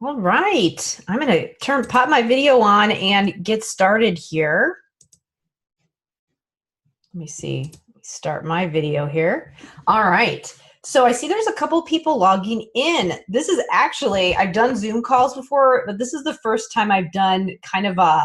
All right, I'm going to pop my video on and get started here. Let me see, start my video here. All right, so I see there's a couple people logging in. This is actually, I've done Zoom calls before, but this is the first time I've done kind of a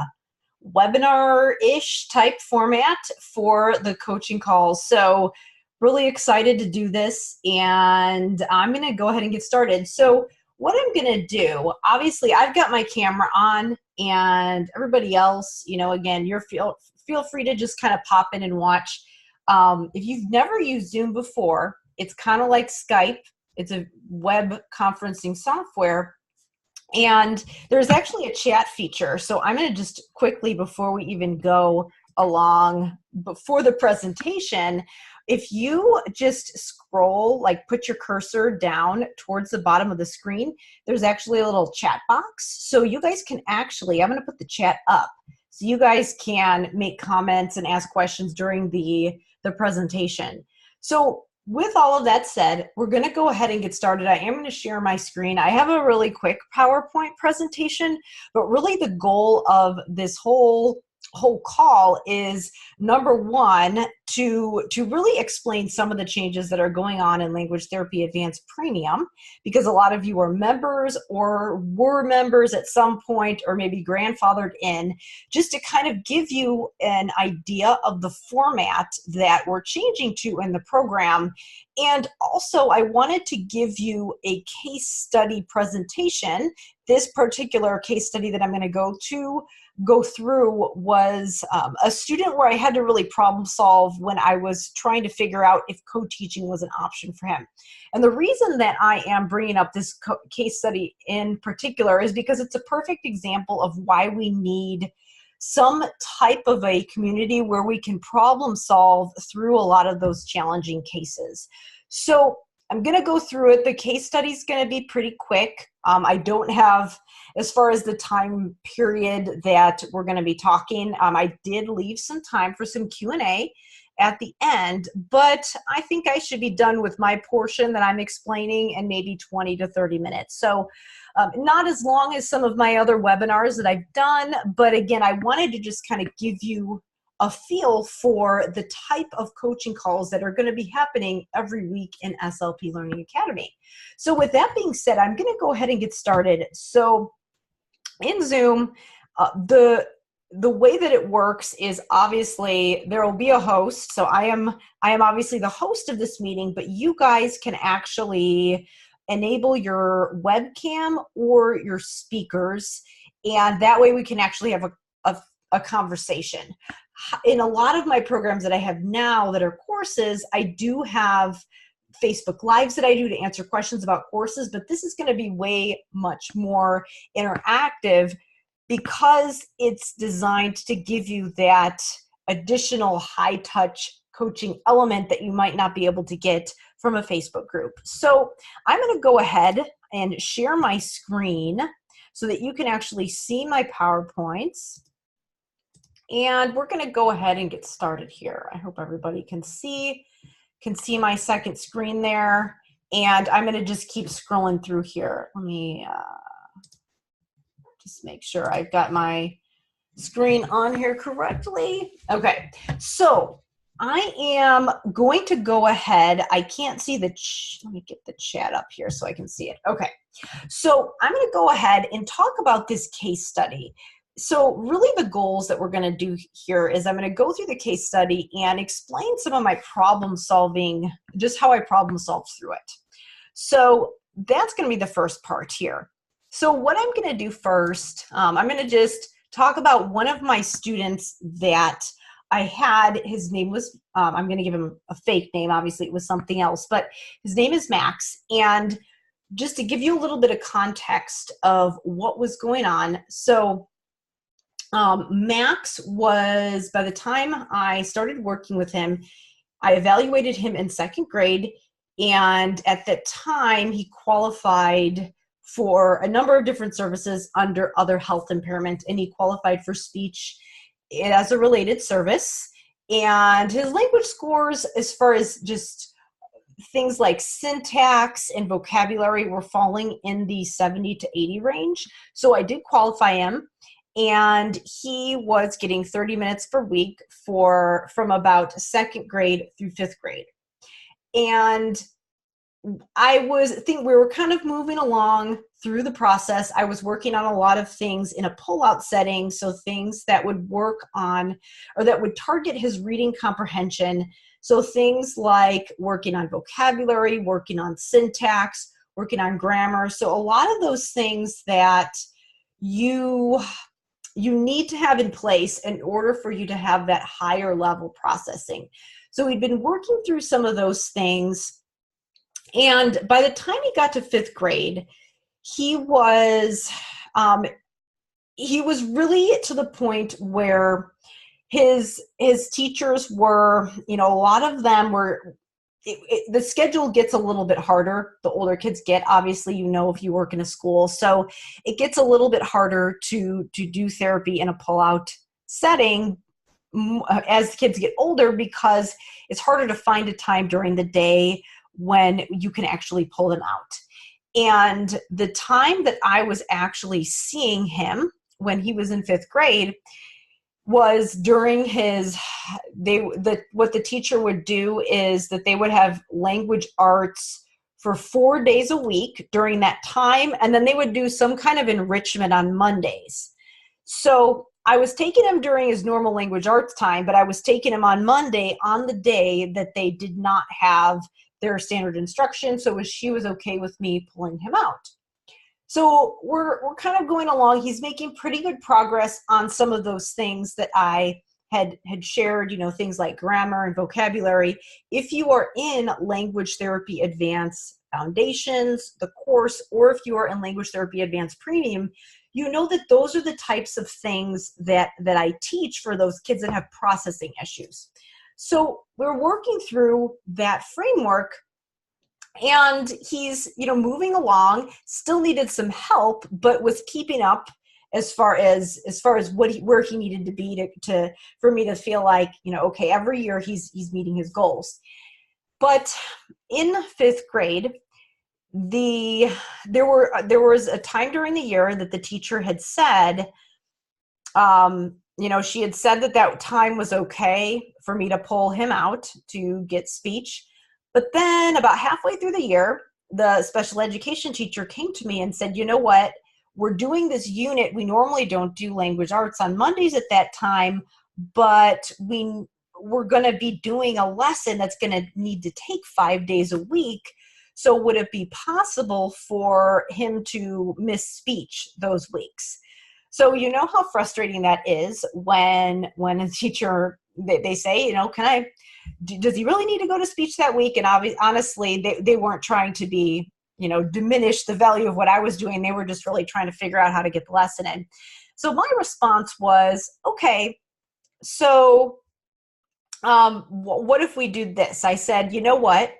webinar-ish type format for the coaching calls. So really excited to do this, and I'm going to go ahead and get started. So what I'm going to do, obviously I've got my camera on, and everybody else, again, feel free to just kind of pop in and watch. If you've never used Zoom before, it's kind of like Skype. It's a web conferencing software, and there's actually a chat feature. So I'm going to just quickly, before we even go along, before the presentation, if you just scroll, like put your cursor down towards the bottom of the screen, there's actually a little chat box. So you guys can actually, I'm going to put the chat up, so you guys can make comments and ask questions during the presentation. So with all of that said, we're going to go ahead and get started. I am going to share my screen. I have a really quick PowerPoint presentation, but really the goal of this whole call is, number one, to really explain some of the changes that are going on in Language Therapy Advanced Premium, because a lot of you are members or were members at some point, or maybe grandfathered in, just to kind of give you an idea of the format that we're changing to in the program. And also, I wanted to give you a case study presentation. This particular case study that I'm going to go through was a student where I had to really problem solve when I was trying to figure out if co-teaching was an option for him. And the reason that I am bringing up this case study in particular is because it's a perfect example of why we need some type of a community where we can problem solve through a lot of those challenging cases. So I'm going to go through it. The case study is going to be pretty quick. I don't have, as far as the time period that we're going to be talking, I did leave some time for some Q&A at the end, but I think I should be done with my portion that I'm explaining in maybe 20 to 30 minutes. So not as long as some of my other webinars that I've done, but again, I wanted to just kind of give you a feel for the type of coaching calls that are going to be happening every week in SLP Learning Academy. So with that being said, I'm going to go ahead and get started. So in Zoom, the way that it works is, obviously there will be a host. So I am obviously the host of this meeting, but you guys can actually enable your webcam or your speakers, and that way we can actually have a conversation. In a lot of my programs that I have now that are courses, I do have Facebook Lives that I do to answer questions about courses, but this is going to be way much more interactive because it's designed to give you that additional high-touch coaching element that you might not be able to get from a Facebook group. So I'm going to go ahead and share my screen so that you can actually see my PowerPoints. And we're going to go ahead and get started here. I hope everybody can see my second screen there. And I'm going to just keep scrolling through here. Let me just make sure I've got my screen on here correctly. Okay, so I am going to go ahead. I can't see let me get the chat up here so I can see it. Okay, so I'm going to go ahead and talk about this case study. So really the goals that we're going to do here is I'm going to go through the case study and explain some of my problem solving, just how I problem solved through it. So that's going to be the first part here. So what I'm going to do first, I'm going to just talk about one of my students that I had. His name was, I'm going to give him a fake name. Obviously it was something else, but his name is Max. And just to give you a little bit of context of what was going on. So Max was, by the time I started working with him, I evaluated him in second grade, and at that time he qualified for a number of different services under other health impairment, and he qualified for speech as a related service. And his language scores, as far as just things like syntax and vocabulary were falling in the 70 to 80 range. So I did qualify him, and he was getting 30 minutes per week from about second grade through fifth grade. And we were kind of moving along through the process. I was working on a lot of things in a pull-out setting, so things that would work on, or that would target his reading comprehension. So things like working on vocabulary, working on syntax, working on grammar. So a lot of those things that you need to have in place in order for you to have that higher level processing. So we'd been working through some of those things. And by the time he got to fifth grade, he was really to the point where his teachers were, a lot of them were, the schedule gets a little bit harder the older kids get. Obviously, if you work in a school, so it gets a little bit harder to do therapy in a pull-out setting as the kids get older, because it's harder to find a time during the day when you can actually pull them out. And the time that I was actually seeing him when he was in fifth grade was during what the teacher would do is that they would have language arts for 4 days a week during that time, and then they would do some kind of enrichment on Mondays. So I was taking him during his normal language arts time, but I was taking him on Monday on the day that they did not have their standard instruction, so she was okay with me pulling him out. So we're kind of going along. He's making pretty good progress on some of those things that I had shared, things like grammar and vocabulary. If you are in Language Therapy Advanced Foundations, the course, or if you are in Language Therapy Advanced Premium, you know that those are the types of things that I teach for those kids that have processing issues. So we're working through that framework, and he's, moving along, still needed some help, but was keeping up as far as where he needed to be for me to feel like, okay, every year he's meeting his goals. But in fifth grade, there was a time during the year that the teacher had said, she had said that time was okay for me to pull him out to get speech. But then about halfway through the year, the special education teacher came to me and said, you know what, we're doing this unit. We normally don't do language arts on Mondays at that time, but we're going to be doing a lesson that's going to need to take 5 days a week. So would it be possible for him to miss speech those weeks? So you know how frustrating that is when a teacher, they say, does he really need to go to speech that week? And honestly, they weren't trying to be, diminish the value of what I was doing. They were just really trying to figure out how to get the lesson in. So my response was, okay, so what if we do this? I said, you know what,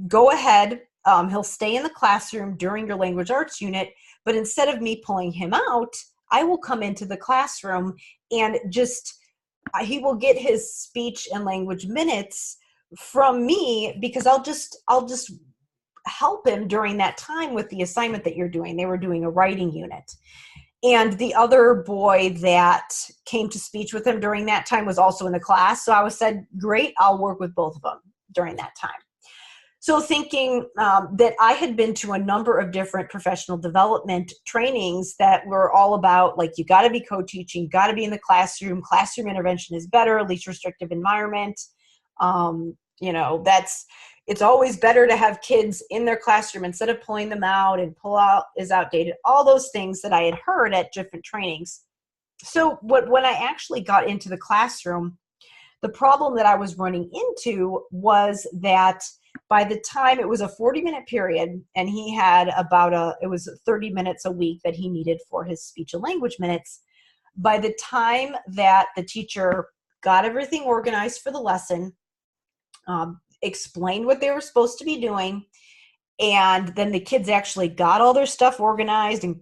go ahead. He'll stay in the classroom during your language arts unit, but instead of me pulling him out, I will come into the classroom and he will get his speech and language minutes from me, because I'll just help him during that time with the assignment that you're doing. They were doing a writing unit. And the other boy that came to speech with him during that time was also in the class. So I said, great, I'll work with both of them during that time. So thinking that I had been to a number of different professional development trainings that were all about, like, you got to be co-teaching, you got to be in the classroom intervention is better, least restrictive environment. It's always better to have kids in their classroom instead of pulling them out, and pull out is outdated. All those things that I had heard at different trainings. So when I actually got into the classroom, the problem that I was running into was that by the time it was a 40-minute period, and he had it was 30 minutes a week that he needed for his speech and language minutes. By the time that the teacher got everything organized for the lesson, explained what they were supposed to be doing, and then the kids actually got all their stuff organized and,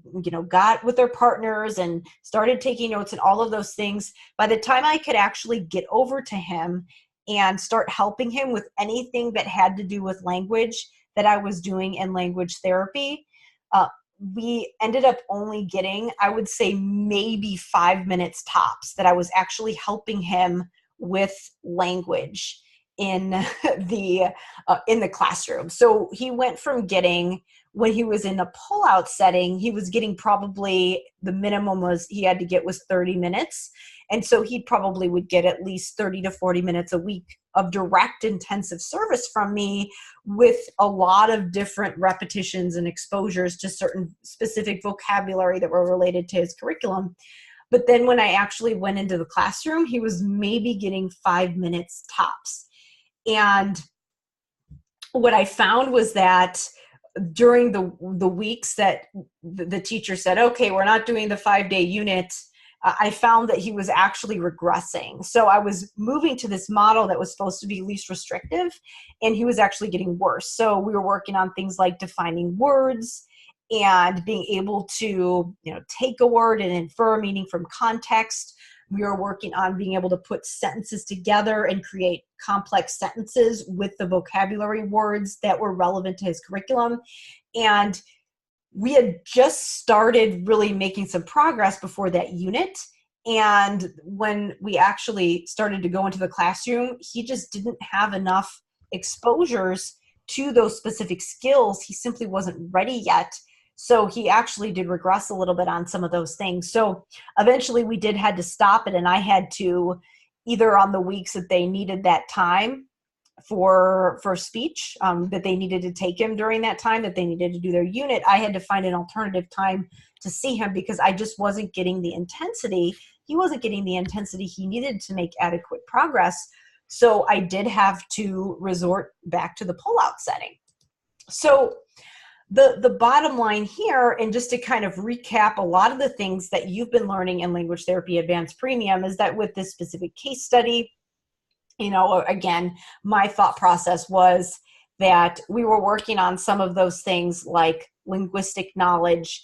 got with their partners and started taking notes and all of those things. By the time I could actually get over to him and start helping him with anything that had to do with language that I was doing in language therapy. We ended up only getting, I would say, maybe 5 minutes tops that I was actually helping him with language in the classroom. So he went from getting, when he was in a pull-out setting, he was getting probably, the minimum was he had to get was 30 minutes. And so he probably would get at least 30 to 40 minutes a week of direct intensive service from me, with a lot of different repetitions and exposures to certain specific vocabulary that were related to his curriculum. But then when I actually went into the classroom, he was maybe getting 5 minutes tops. And what I found was that during the weeks that the teacher said, okay, we're not doing the 5-day unit, I found that he was actually regressing. So I was moving to this model that was supposed to be least restrictive, and he was actually getting worse. So we were working on things like defining words and being able to, take a word and infer meaning from context. We were working on being able to put sentences together and create complex sentences with the vocabulary words that were relevant to his curriculum. And we had just started really making some progress before that unit. And when we actually started to go into the classroom, he just didn't have enough exposures to those specific skills. He simply wasn't ready yet. So he actually did regress a little bit on some of those things. So eventually we had to stop it, and I had to, either on the weeks that they needed that time for speech, that they needed to take him during that time, that they needed to do their unit, I had to find an alternative time to see him, because I just wasn't getting the intensity. He wasn't getting the intensity he needed to make adequate progress. So I did have to resort back to the pull-out setting. So the bottom line here, and just to kind of recap a lot of the things that you've been learning in Language Therapy Advanced Premium, is that with this specific case study, again, my thought process was that we were working on some of those things like linguistic knowledge,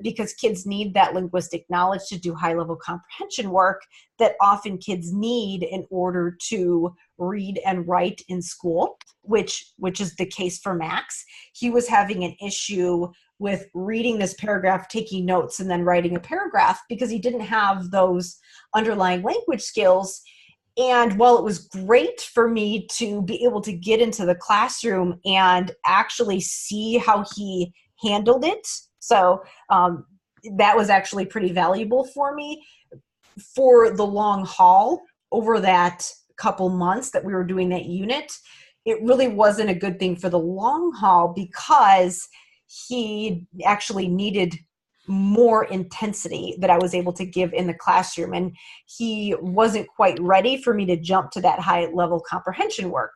because kids need that linguistic knowledge to do high-level comprehension work that often kids need in order to read and write in school, which is the case for Max. He was having an issue with reading this paragraph, taking notes, and then writing a paragraph, because he didn't have those underlying language skills. And while it was great for me to be able to get into the classroom and actually see how he handled it, so that was actually pretty valuable for me. For the long haul, over that couple months that we were doing that unit, it really wasn't a good thing for the long haul, because he actually needed more intensity that I was able to give in the classroom, and he wasn't quite ready for me to jump to that high level comprehension work.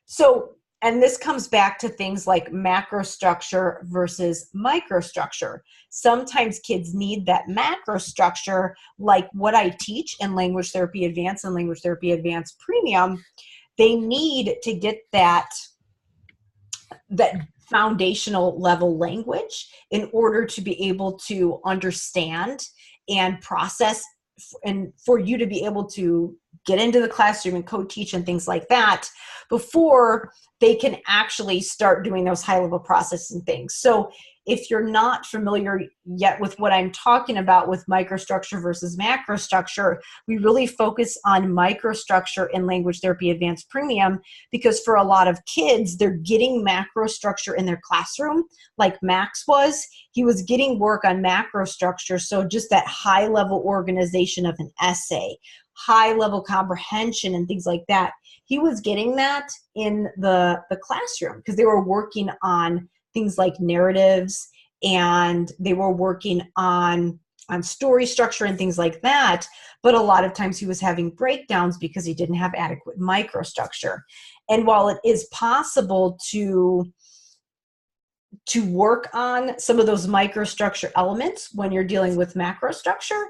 So, and this comes back to things like macro structure versus microstructure. Sometimes kids need that macro structure, like what I teach in Language Therapy Advanced and Language Therapy Advanced Premium. They need to get that foundational level language in order to be able to understand and process, and for you to be able to get into the classroom and co-teach and things like that before they can actually start doing those high-level processing things. So if you're not familiar yet with what I'm talking about with microstructure versus macrostructure, we really focus on microstructure in Language Therapy Advanced Premium, because for a lot of kids, they're getting macrostructure in their classroom, like Max was. He was getting work on macrostructure, so just that high-level organization of an essay, high-level comprehension and things like that. He was getting that in the classroom, because they were working on things like narratives, and they were working on story structure and things like that. But a lot of times he was having breakdowns because he didn't have adequate microstructure. And while it is possible to work on some of those microstructure elements when you're dealing with macrostructure,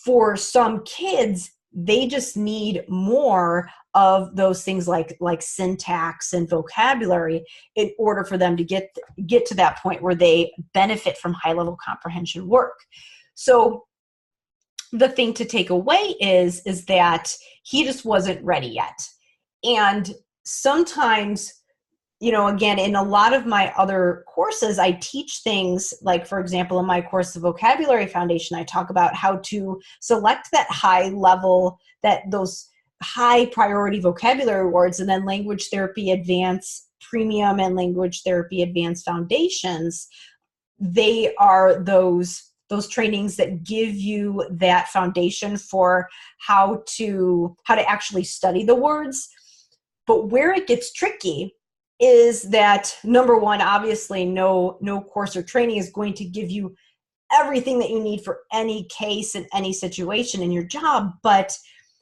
for some kids, they just need more of those things like syntax and vocabulary in order for them to get to that point where they benefit from high-level comprehension work. So the thing to take away is that he just wasn't ready yet. And sometimes, you know, again, in a lot of my other courses, I teach things like, for example, in my course, The Vocabulary Foundation, I talk about how to select that high level, those high priority vocabulary words, and then Language Therapy Advanced Premium and Language Therapy Advanced Foundations. They are those trainings that give you that foundation for how to actually study the words. But where it gets tricky is that, number one, obviously no course or training is going to give you everything that you need for any case and any situation in your job. But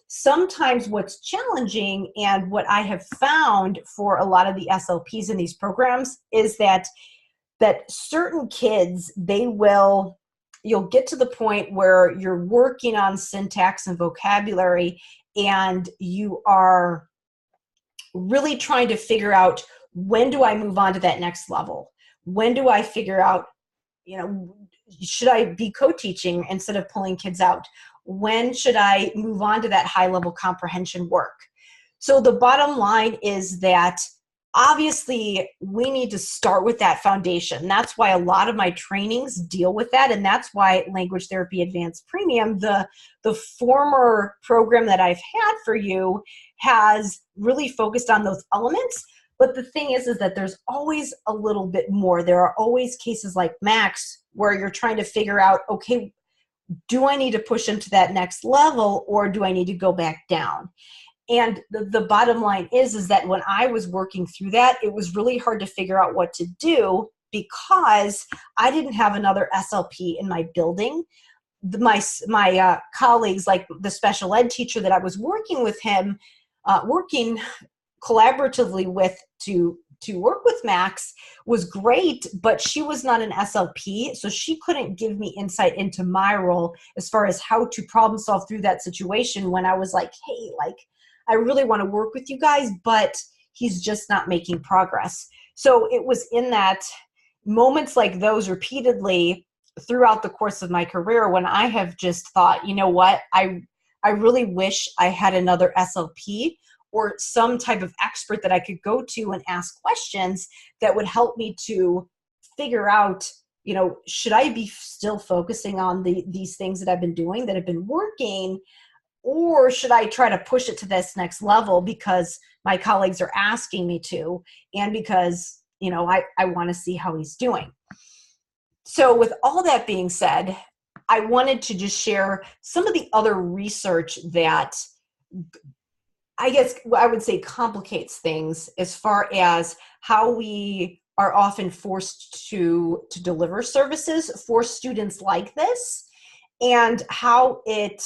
sometimes what's challenging, and what I have found for a lot of the SLPs in these programs, is that certain kids, you'll get to the point where you're working on syntax and vocabulary, and you are really trying to figure out, when do I move on to that next level? When do I figure out, you know, should I be co-teaching instead of pulling kids out? When should I move on to that high level comprehension work? So the bottom line is that obviously we need to start with that foundation. That's why a lot of my trainings deal with that. And that's why Language Therapy Advanced Premium, the former program that I've had for you, has really focused on those elements. But the thing is that there's always a little bit more. There are always cases like Max where you're trying to figure out, okay, do I need to push him to that next level, or do I need to go back down? And the bottom line is that when I was working through that, it was really hard to figure out what to do, because I didn't have another SLP in my building. My colleagues, like the special ed teacher that I was working with him, working collaboratively with to work with Max, was great, but she was not an SLP, so she couldn't give me insight into my role as far as how to problem solve through that situation when I was like, hey, like, I really want to work with you guys, but he's just not making progress. So it was in that moments like those repeatedly throughout the course of my career when I have just thought, you know what, I really wish I had another SLP or some type of expert that I could go to and ask questions that would help me to figure out, you know, should I be still focusing on these things that I've been doing that have been working, or should I try to push it to this next level because my colleagues are asking me to, and because, you know, I want to see how he's doing. So with all that being said, I wanted to just share some of the other research that I guess I would say complicates things as far as how we are often forced to deliver services for students like this, and how it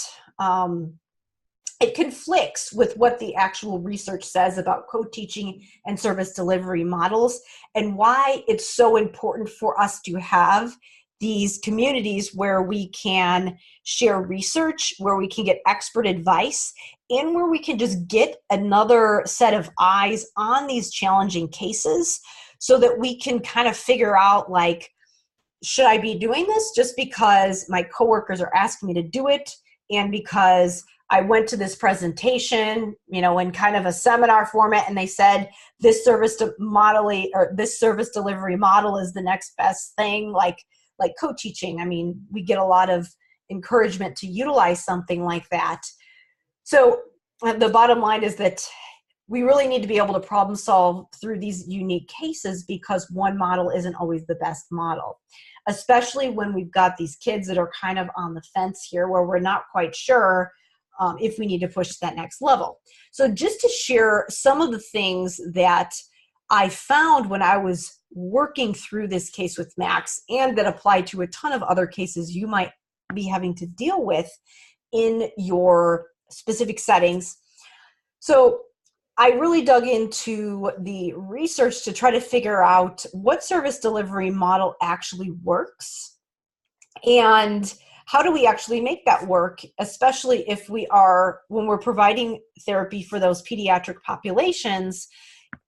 conflicts with what the actual research says about co-teaching and service delivery models, and why it's so important for us to have these communities where we can share research, where we can get expert advice, and where we can just get another set of eyes on these challenging cases, so that we can kind of figure out, like, should I be doing this just because my coworkers are asking me to do it, and because I went to this presentation, you know, in kind of a seminar format, and they said this service delivery model is the next best thing, like co-teaching. I mean, we get a lot of encouragement to utilize something like that. So the bottom line is that we really need to be able to problem solve through these unique cases, because one model isn't always the best model, especially when we've got these kids that are kind of on the fence here, where we're not quite sure if we need to push to that next level. So just to share some of the things that I found when I was working through this case with Max, and that apply to a ton of other cases you might be having to deal with in your specific settings. So I really dug into the research to try to figure out what service delivery model actually works, and how do we actually make that work, especially if when we're providing therapy for those pediatric populations.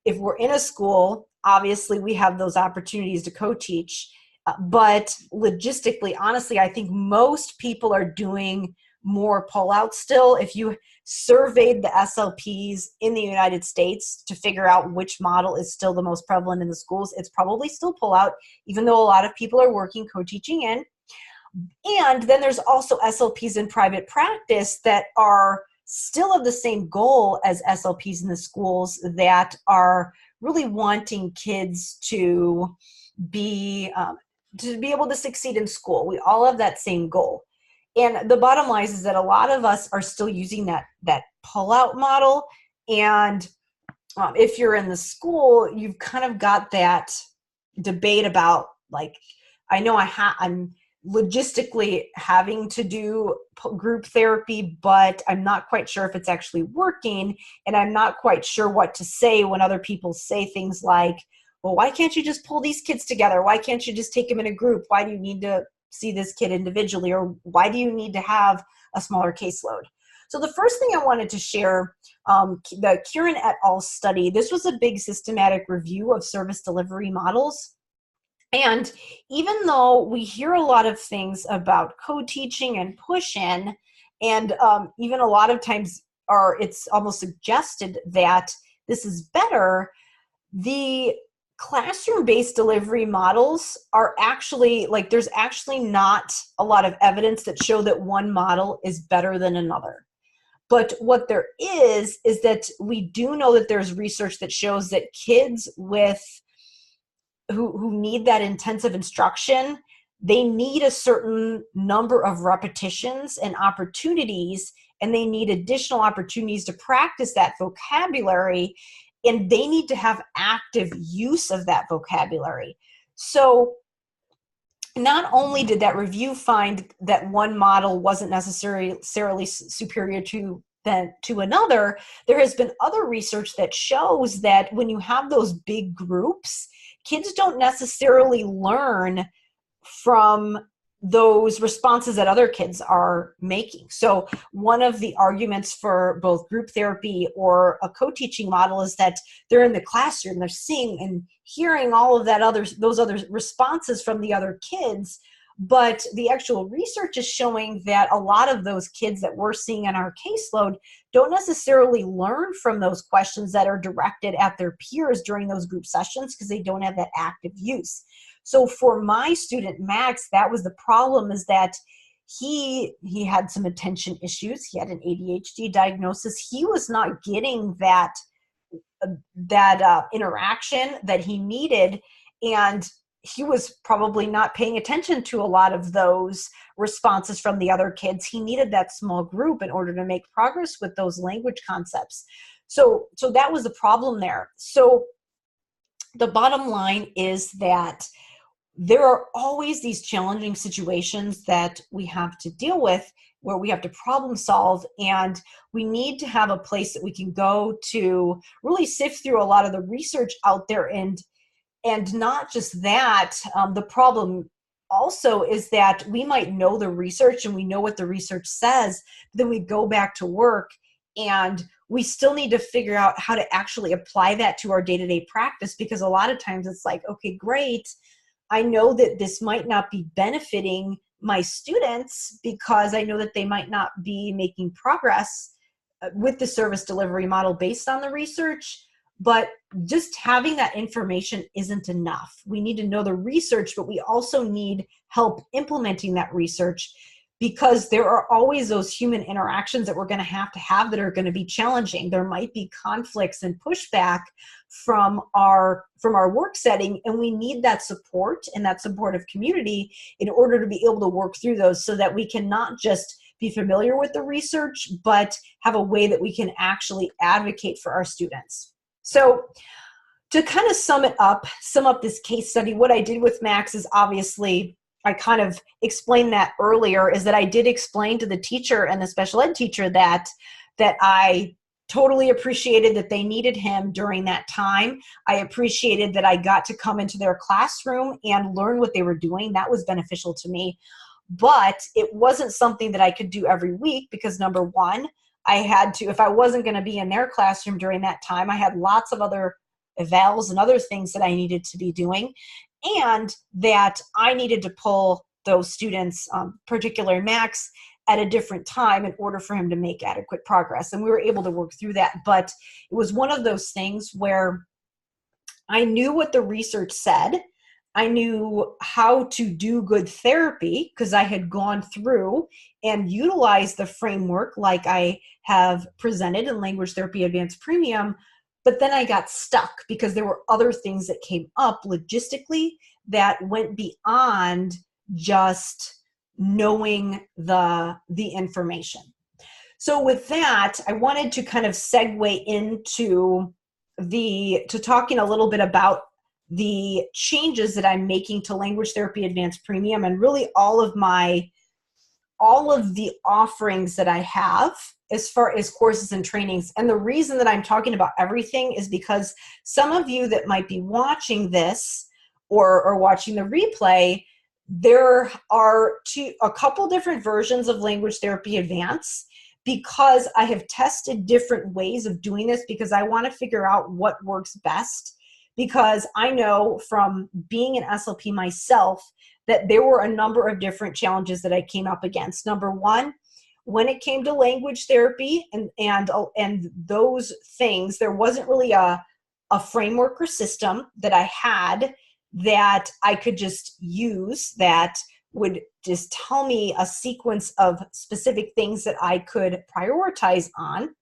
If we're in a school, obviously we have those opportunities to co-teach, but logistically, honestly, I think most people are doing more pull-out still. If you surveyed the SLPs in the United States to figure out which model is still the most prevalent in the schools, it's probably still pull-out, even though a lot of people are working co-teaching in. And then there's also SLPs in private practice that are still of the same goal as SLPs in the schools, that are really wanting kids to be able to succeed in school. We all have that same goal. And the bottom line is that a lot of us are still using that pull-out model. And if you're in the school, you've kind of got that debate about, like, I know I'm logistically having to do group therapy, but I'm not quite sure if it's actually working, and I'm not quite sure what to say when other people say things like, well, why can't you just pull these kids together? Why can't you just take them in a group? Why do you need to see this kid individually? Or why do you need to have a smaller caseload? So the first thing I wanted to share, the Kieran et al. Study, this was a big systematic review of service delivery models. And even though we hear a lot of things about co-teaching and push-in, and even a lot of times it's almost suggested that this is better, the classroom-based delivery models are actually, like, there's actually not a lot of evidence that show that one model is better than another. But what there is that we do know that there's research that shows that kids who need that intensive instruction, they need a certain number of repetitions and opportunities, and they need additional opportunities to practice that vocabulary, and they need to have active use of that vocabulary. So not only did that review find that one model wasn't necessarily superior to another, there has been other research that shows that when you have those big groups, kids don't necessarily learn from those responses that other kids are making. So one of the arguments for both group therapy or a co-teaching model is that they're in the classroom, they're seeing and hearing all of those other responses from the other kids. But the actual research is showing that a lot of those kids that we're seeing in our caseload don't necessarily learn from those questions that are directed at their peers during those group sessions, because they don't have that active use. So for my student, Max, that was the problem, is that he had some attention issues. He had an ADHD diagnosis. He was not getting that interaction that he needed, and he was probably not paying attention to a lot of those responses from the other kids. He needed that small group in order to make progress with those language concepts. So that was the problem there. So the bottom line is that there are always these challenging situations that we have to deal with, where we have to problem solve, and we need to have a place that we can go to really sift through a lot of the research out there. And not just that, the problem also is that we might know the research and we know what the research says, but then we go back to work and we still need to figure out how to actually apply that to our day-to-day practice, because a lot of times it's like, okay, great, I know that this might not be benefiting my students because I know that they might not be making progress with the service delivery model based on the research. But just having that information isn't enough. We need to know the research, but we also need help implementing that research, because there are always those human interactions that we're going to have that are going to be challenging. There might be conflicts and pushback from our work setting, and we need that support and that supportive community in order to be able to work through those, so that we can not just be familiar with the research, but have a way that we can actually advocate for our students. So to kind of sum up this case study, what I did with Max is, obviously, I kind of explained that earlier, is that I did explain to the teacher and the special ed teacher that I totally appreciated that they needed him during that time. I appreciated that I got to come into their classroom and learn what they were doing. That was beneficial to me. But it wasn't something that I could do every week, because number one, I had to, if I wasn't going to be in their classroom during that time, I had lots of other evals and other things that I needed to be doing, and that I needed to pull those students, particularly Max, at a different time in order for him to make adequate progress. And we were able to work through that. But it was one of those things where I knew what the research said. I knew how to do good therapy because I had gone through and utilized the framework like I have presented in Language Therapy Advanced Premium. But then I got stuck because there were other things that came up logistically that went beyond just knowing the information. So with that, I wanted to kind of segue into talking a little bit about the changes that I'm making to Language Therapy Advanced Premium and really all of the offerings that I have as far as courses and trainings. And the reason that I'm talking about everything is because some of you that might be watching this or watching the replay, there are a couple different versions of Language Therapy Advanced, because I have tested different ways of doing this because I want to figure out what works best. Because I know from being an SLP myself that there were a number of different challenges that I came up against. Number one, when it came to language therapy and those things, there wasn't really a framework or system that I had that I could just use that would just tell me a sequence of specific things that I could prioritize on.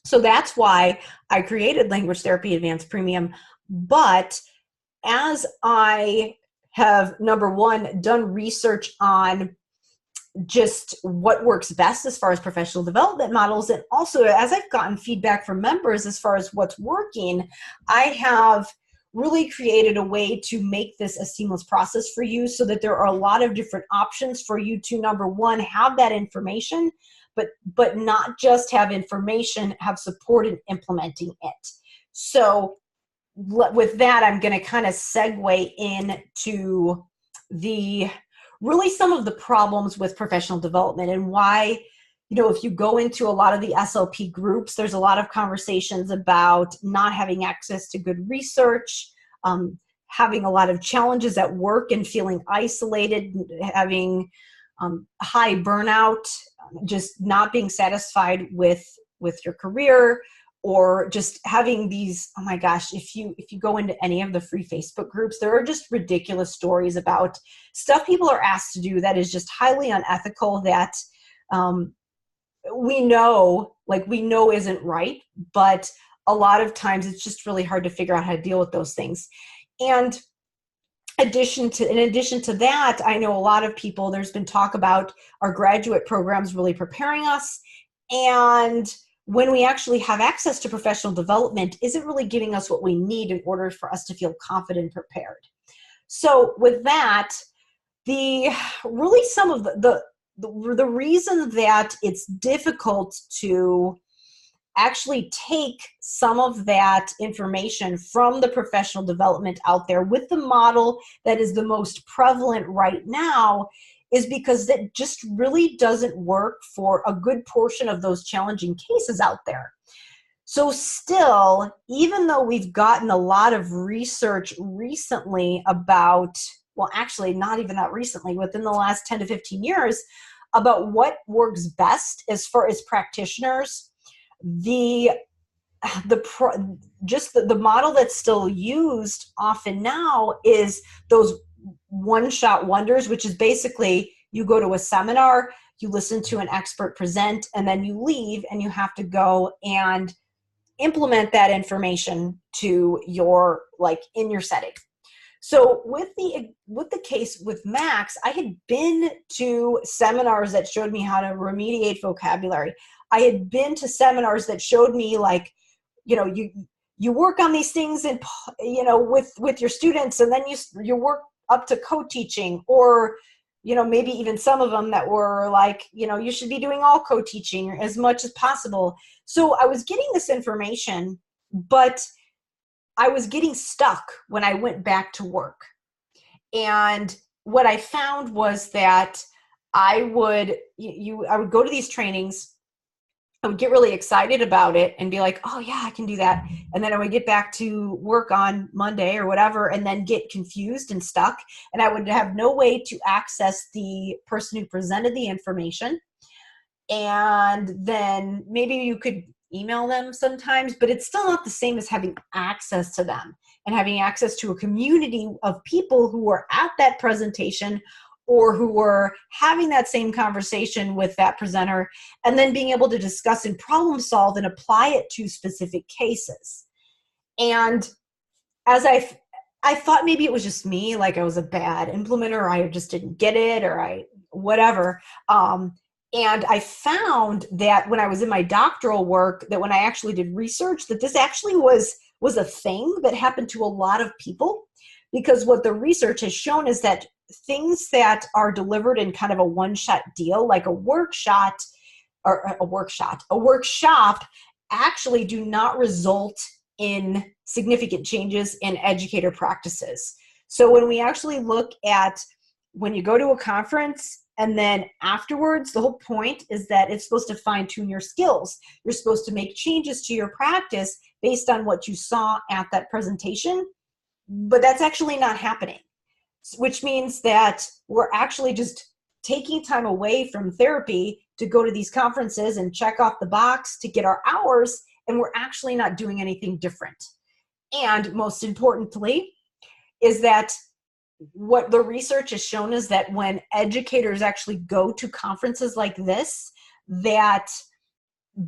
So that's why I created Language Therapy Advanced Premium. But as I have, number one, done research on just what works best as far as professional development models, and also as I've gotten feedback from members as far as what's working, I have really created a way to make this a seamless process for you so that there are a lot of different options for you to, number one, have that information, but not just have information, have support in implementing it. So with that, I'm going to kind of segue into really some of the problems with professional development and why, if you go into a lot of the SLP groups, there's a lot of conversations about not having access to good research, having a lot of challenges at work and feeling isolated, having high burnout, just not being satisfied with your career, or just having these, oh my gosh, if you go into any of the free Facebook groups, there are just ridiculous stories about stuff people are asked to do that is just highly unethical, that we know isn't right, but a lot of times it's just really hard to figure out how to deal with those things. And in addition to that, I know a lot of people, there's been talk about our graduate programs really preparing us, and when we actually have access to professional development, isn't really giving us what we need in order for us to feel confident and prepared. So with that, some of the reason that it's difficult to actually take some of that information from the professional development out there with the model that is the most prevalent right now is because that just really doesn't work for a good portion of those challenging cases out there. So still, even though we've gotten a lot of research recently about, well, actually not even that recently, within the last 10 to 15 years, about what works best as far as practitioners, the model that's still used often now is those one-shot wonders, which is basically you go to a seminar, you listen to an expert present, and then you leave and you have to go and implement that information to your, in your setting. So with the case with Max, I had been to seminars that showed me how to remediate vocabulary. I had been to seminars that showed me you work on these things and with your students, and then you work up to co-teaching, or maybe even some of them that were you should be doing all co-teaching as much as possible. So I was getting this information, but I was getting stuck when I went back to work. And what I found was that I would go to these trainings, I would get really excited about it and be like, oh yeah, I can do that. And then I would get back to work on Monday or whatever, and then get confused and stuck. And I would have no way to access the person who presented the information. And then maybe you could email them sometimes, but it's still not the same as having access to them and having access to a community of people who were at that presentation or who were having that same conversation with that presenter, and then being able to discuss and problem solve and apply it to specific cases. And as I thought maybe it was just me, like I was a bad implementer, or I just didn't get it, or I whatever. And I found that when I was in my doctoral work, that when I actually did research, that this actually was a thing that happened to a lot of people. Because what the research has shown is that things that are delivered in kind of a one-shot deal, like a workshop, actually do not result in significant changes in educator practices. So when we actually look at when you go to a conference and then afterwards, the whole point is that it's supposed to fine-tune your skills. You're supposed to make changes to your practice based on what you saw at that presentation, but that's actually not happening, which means that we're actually just taking time away from therapy to go to these conferences and check off the box to get our hours, and we're actually not doing anything different. And most importantly is that what the research has shown is that when educators actually go to conferences like this, that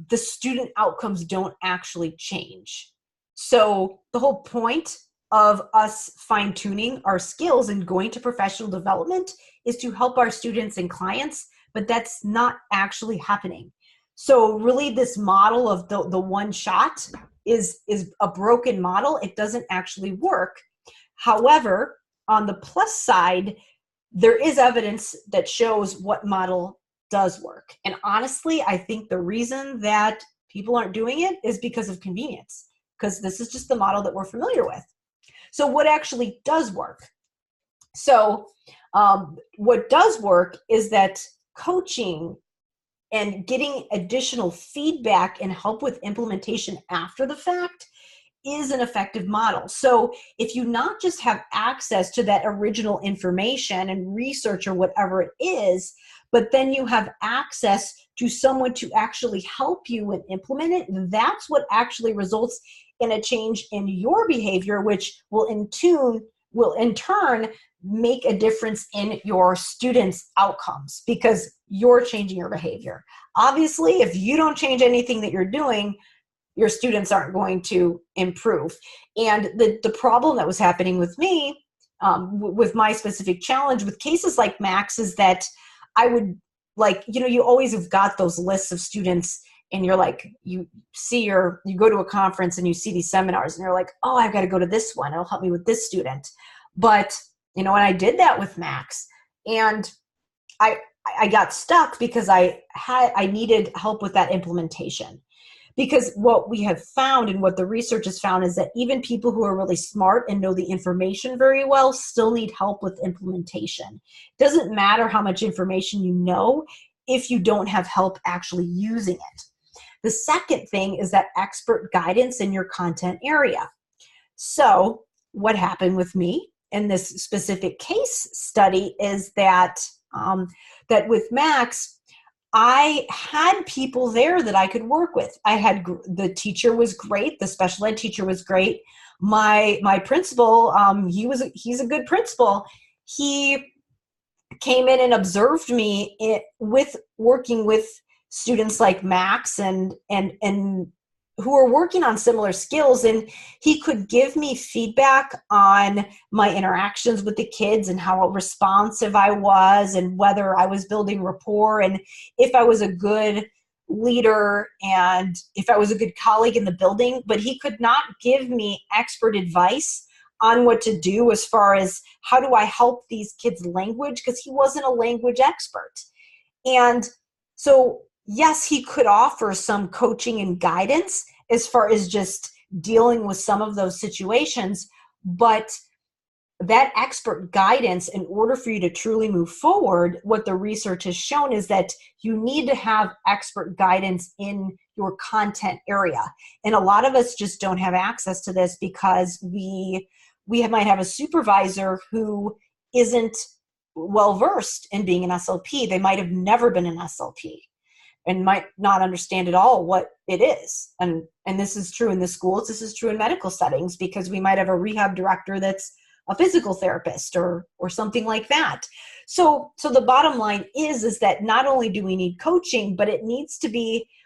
the student outcomes don't actually change. So the whole point of us fine-tuning our skills and going to professional development is to help our students and clients, but that's not actually happening. So really this model of the one shot is a broken model. It doesn't actually work. However, on the plus side, there is evidence that shows what model does work. And honestly, I think the reason that people aren't doing it is because of convenience, because this is just the model that we're familiar with. So what actually does work? So what does work is that coaching and getting additional feedback and help with implementation after the fact is an effective model. So if you not just have access to that original information and research or whatever it is, but then you have access to someone to actually help you and implement it, that's what actually results in a change in your behavior, which will in turn make a difference in your students' outcomes because you're changing your behavior. Obviously, if you don't change anything that you're doing, your students aren't going to improve. And the problem that was happening with me, with my specific challenge with cases like Max, is that I would you always have got those lists of students, and you're like, you go to a conference and you see these seminars and you're like, oh, I've got to go to this one. It'll help me with this student. But, and I did that with Max, and I got stuck because I needed help with that implementation. Because what we have found and what the research has found is that even people who are really smart and know the information very well still need help with implementation. It doesn't matter how much information you know if you don't have help actually using it. The second thing is that expert guidance in your content area. So what happened with me in this specific case study is that that with Max, I had people there that I could work with. The teacher was great. The special ed teacher was great. My principal, he's a good principal. He came in and observed me with working with students like Max and who are working on similar skills, and he could give me feedback on my interactions with the kids and how responsive I was and whether I was building rapport and if I was a good leader and if I was a good colleague in the building. But he could not give me expert advice on what to do as far as how do I help these kids language, because he wasn't a language expert. And so yes, he could offer some coaching and guidance as far as just dealing with some of those situations, but that expert guidance, in order for you to truly move forward, what the research has shown is that you need to have expert guidance in your content area. And a lot of us just don't have access to this because we might have a supervisor who isn't well versed in being an SLP. They might have never been an SLP and might not understand at all what it is. And this is true in the schools. This is true in medical settings, because we might have a rehab director that's a physical therapist or something like that. So the bottom line is that not only do we need coaching, but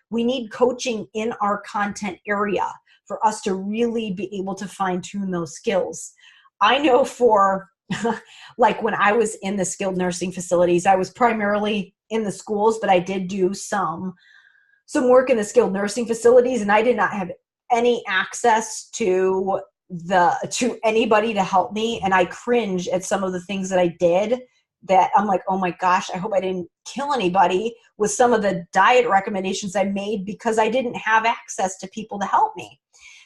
we need coaching in our content area for us to really be able to fine tune those skills. I know for like when I was in the skilled nursing facilities, I was primarily in the schools, but I did do some work in the skilled nursing facilities, and I did not have any access to anybody to help me. And I cringe at some of the things that I did, that I'm like, oh my gosh, I hope I didn't kill anybody with some of the diet recommendations I made, because I didn't have access to people to help me.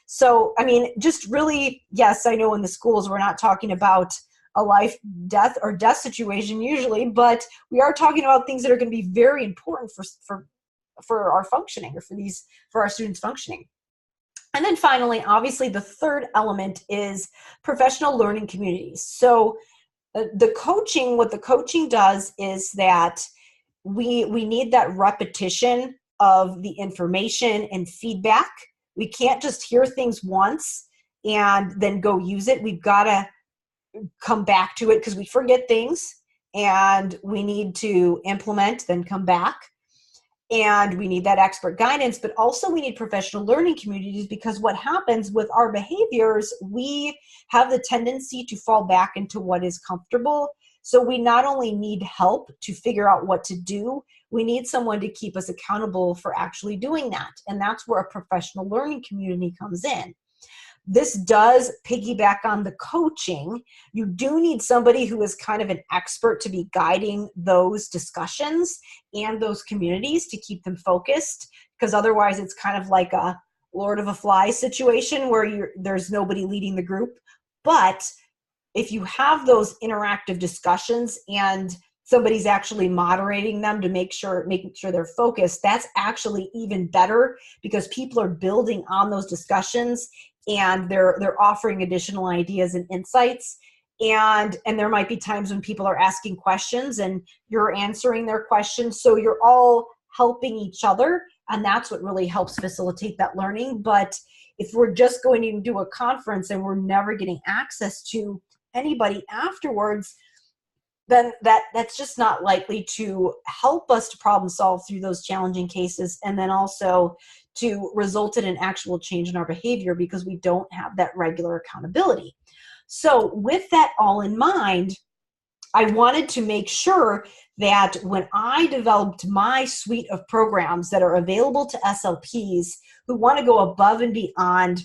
So, I mean, just really, yes, I know in the schools we're not talking about a life, death situation usually, but we are talking about things that are going to be very important for our functioning, or for our students' functioning. And then finally, obviously, the third element is professional learning communities. So what the coaching does is that we need that repetition of the information and feedback. We can't just hear things once and then go use it. We've got to come back to it, because we forget things, and we need to implement, then come back. And we need that expert guidance, but also we need professional learning communities, because what happens with our behaviors, we have the tendency to fall back into what is comfortable. So we not only need help to figure out what to do, we need someone to keep us accountable for actually doing that. And that's where a professional learning community comes in. This does piggyback on the coaching. You do need somebody who is kind of an expert to be guiding those discussions and those communities to keep them focused, because otherwise it's kind of like a Lord of the Flies situation where there's nobody leading the group. But if you have those interactive discussions and somebody's actually moderating them to making sure they're focused, that's actually even better, because people are building on those discussions and they're offering additional ideas and insights. And there might be times when people are asking questions and you're answering their questions. So you're all helping each other, and that's what really helps facilitate that learning. But if we're just going to do a conference and we're never getting access to anybody afterwards, then that's just not likely to help us to problem solve through those challenging cases, and then also to result in an actual change in our behavior, because we don't have that regular accountability. So with that all in mind, I wanted to make sure that when I developed my suite of programs that are available to SLPs who want to go above and beyond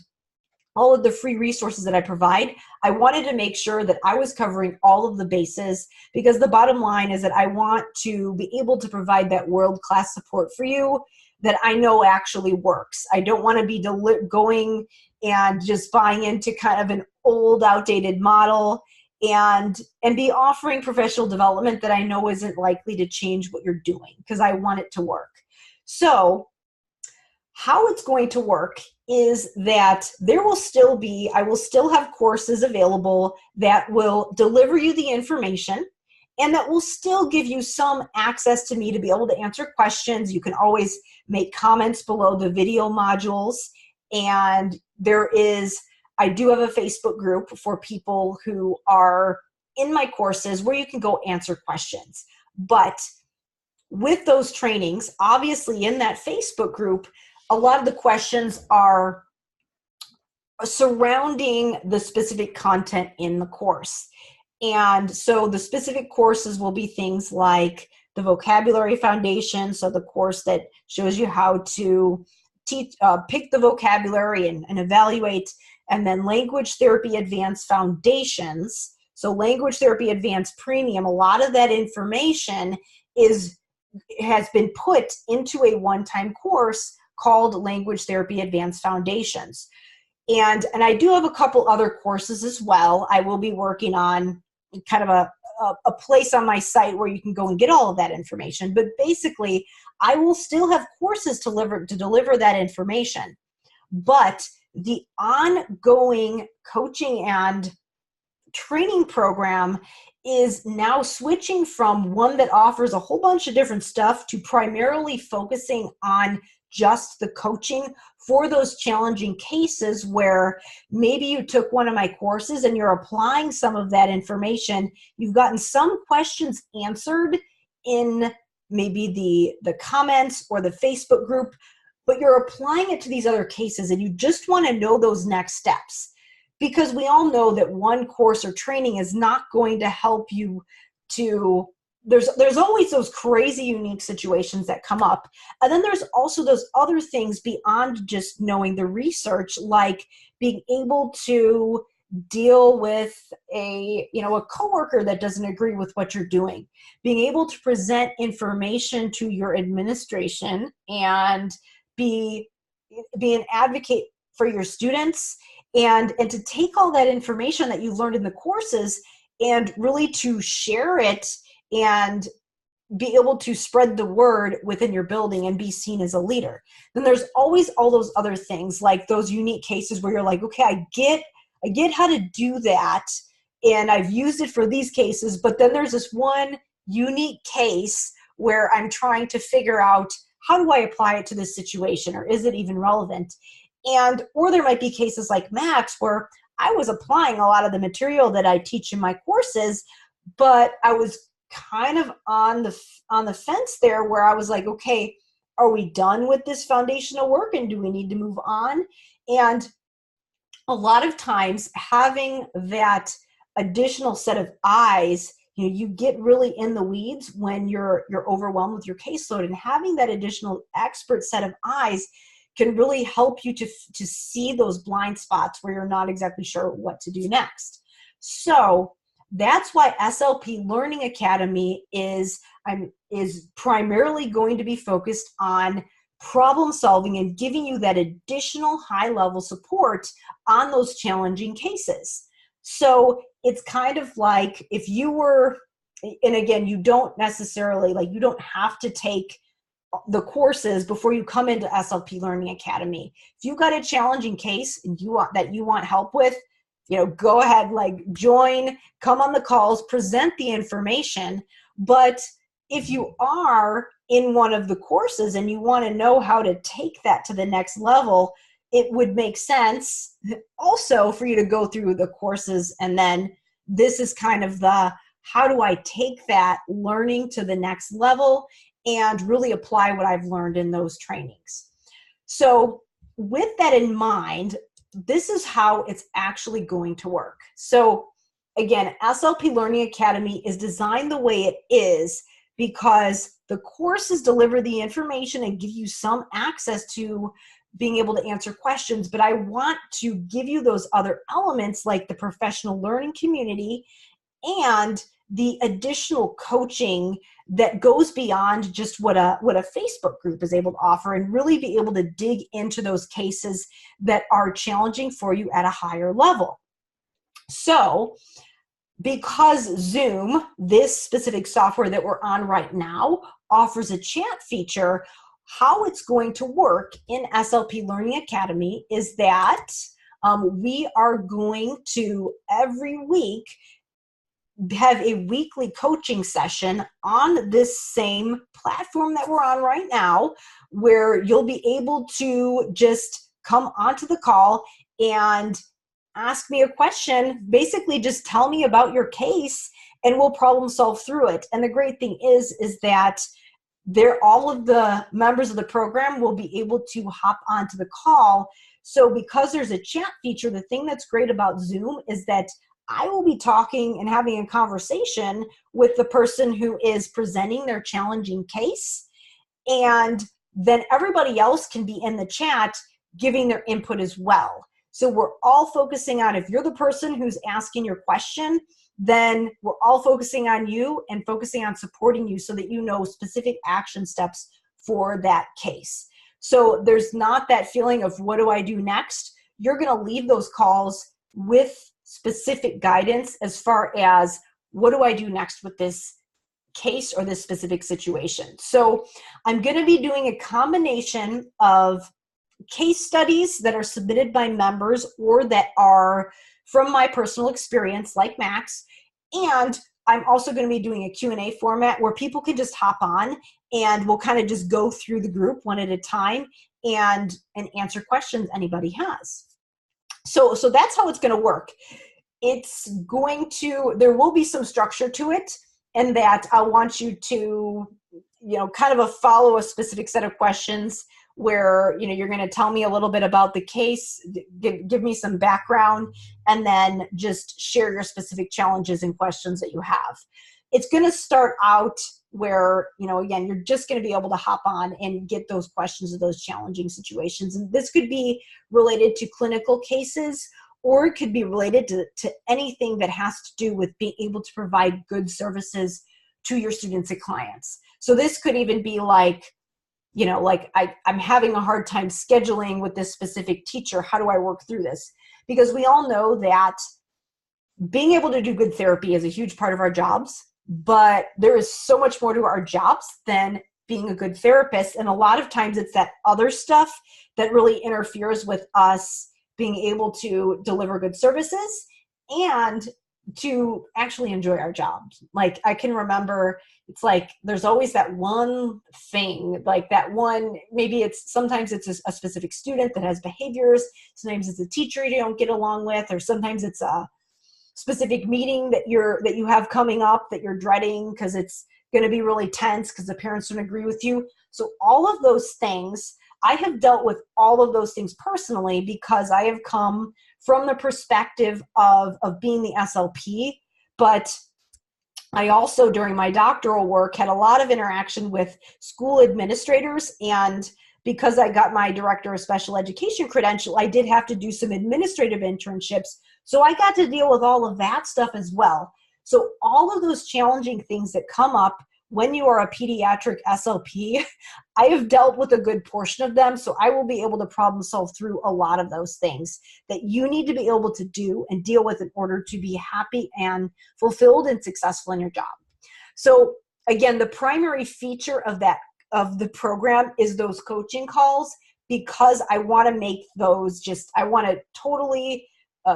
all of the free resources that I provide, I wanted to make sure that I was covering all of the bases, because the bottom line is that I want to be able to provide that world-class support for you that I know actually works. I don't want to be going and just buying into kind of an old, outdated model and be offering professional development that I know isn't likely to change what you're doing, because I want it to work. So how it's going to work is that I will still have courses available that will deliver you the information, and that will still give you some access to me to be able to answer questions. You can always make comments below the video modules. And I do have a Facebook group for people who are in my courses where you can go answer questions. But with those trainings, obviously in that Facebook group, a lot of the questions are surrounding the specific content in the course. And so the specific courses will be things like the vocabulary foundation, so the course that shows you how to pick the vocabulary and evaluate, and then language therapy advanced foundations. So language therapy advanced premium, a lot of that information has been put into a one-time course called Language Therapy Advanced Foundations. And I do have a couple other courses as well. I will be working on kind of a place on my site where you can go and get all of that information. But basically, I will still have courses to deliver that information. But the ongoing coaching and training program is now switching from one that offers a whole bunch of different stuff to primarily focusing on just the coaching for those challenging cases where maybe you took one of my courses and you're applying some of that information. You've gotten some questions answered in maybe the comments or the Facebook group, but you're applying it to these other cases and you just want to know those next steps. Because we all know that one course or training is not going to help you to, there's always those crazy unique situations that come up. And then there's also those other things beyond just knowing the research, like being able to deal with a coworker that doesn't agree with what you're doing, being able to present information to your administration and be an advocate for your students, and to take all that information that you learned in the courses and really to share it and be able to spread the word within your building and be seen as a leader. Then there's always all those other things, like those unique cases where you're like, okay, I get how to do that, and I've used it for these cases, but then there's this one unique case where I'm trying to figure out, how do I apply it to this situation, or is it even relevant? Or there might be cases like Max where I was applying a lot of the material that I teach in my courses, but I was kind of on the fence there where I was like, okay, are we done with this foundational work and do we need to move on? And a lot of times having that additional set of eyes, you get really in the weeds when you're overwhelmed with your caseload, and having that additional expert set of eyes can really help you to see those blind spots where you're not exactly sure what to do next. So that's why SLP Learning Academy is primarily going to be focused on problem solving and giving you that additional high level support on those challenging cases. So it's kind of like if you were, and again, you don't necessarily, you don't have to take the courses before you come into SLP Learning Academy. If you've got a challenging case and you want help with, go ahead, join, come on the calls, present the information. But if you are in one of the courses and you want to know how to take that to the next level, it would make sense also for you to go through the courses. And then this is kind of how do I take that learning to the next level and really apply what I've learned in those trainings. So with that in mind, this is how it's actually going to work. So again, SLP Learning Academy is designed the way it is because the courses deliver the information and give you some access to being able to answer questions, but I want to give you those other elements like the professional learning community and the additional coaching that goes beyond just what a Facebook group is able to offer, and really be able to dig into those cases that are challenging for you at a higher level. So because Zoom, this specific software that we're on right now, offers a chat feature, how it's going to work in SLP Learning Academy is that we are going to every week have a weekly coaching session on this same platform that we're on right now, where you'll be able to just come onto the call and ask me a question. Basically, just tell me about your case and we'll problem solve through it. And the great thing is that all of the members of the program will be able to hop onto the call. So because there's a chat feature, the thing that's great about Zoom is that I will be talking and having a conversation with the person who is presenting their challenging case. And then everybody else can be in the chat giving their input as well. So we're all focusing on, if you're the person who's asking your question, then we're all focusing on you and focusing on supporting you so that you know specific action steps for that case. So there's not that feeling of what do I do next? you're going to leave those calls with specific guidance as far as what do I do next with this case or this specific situation. So I'm going to be doing a combination of case studies that are submitted by members or that are from my personal experience, like Max, and I'm also going to be doing a Q&A format where people can just hop on and we'll kind of just go through the group one at a time and answer questions anybody has. So that's how it's going to work. There will be some structure to it, and that I want you to, kind of follow a specific set of questions where, you're going to tell me a little bit about the case, give me some background, and then just share your specific challenges and questions that you have. It's going to start out where, again, you're just going to be able to hop on and get those questions of those challenging situations. And this could be related to clinical cases, or it could be related to anything that has to do with being able to provide good services to your students and clients. So this could even be like, I'm having a hard time scheduling with this specific teacher. How do I work through this? Because we all know that being able to do good therapy is a huge part of our jobs, but there is so much more to our jobs than being a good therapist. And a lot of times it's that other stuff that really interferes with us being able to deliver good services and to actually enjoy our jobs. Like, I can remember, it's like there's always that one thing, like that one, maybe sometimes it's a specific student that has behaviors, sometimes it's a teacher you don't get along with, or sometimes it's a specific meeting that you have coming up that you're dreading because it's going to be really tense because the parents don't agree with you. So all of those things, I have dealt with all of those things personally because I have come from the perspective of being the SLP, but I also, during my doctoral work, had a lot of interaction with school administrators, and because I got my Director of Special Education credential, I did have to do some administrative internships, so I got to deal with all of that stuff as well. So all of those challenging things that come up when you are a pediatric SLP, I have dealt with a good portion of them, so I will be able to problem solve through a lot of those things that you need to be able to do and deal with in order to be happy and fulfilled and successful in your job. So again, the primary feature of the program is those coaching calls, because I want to make those I want to totally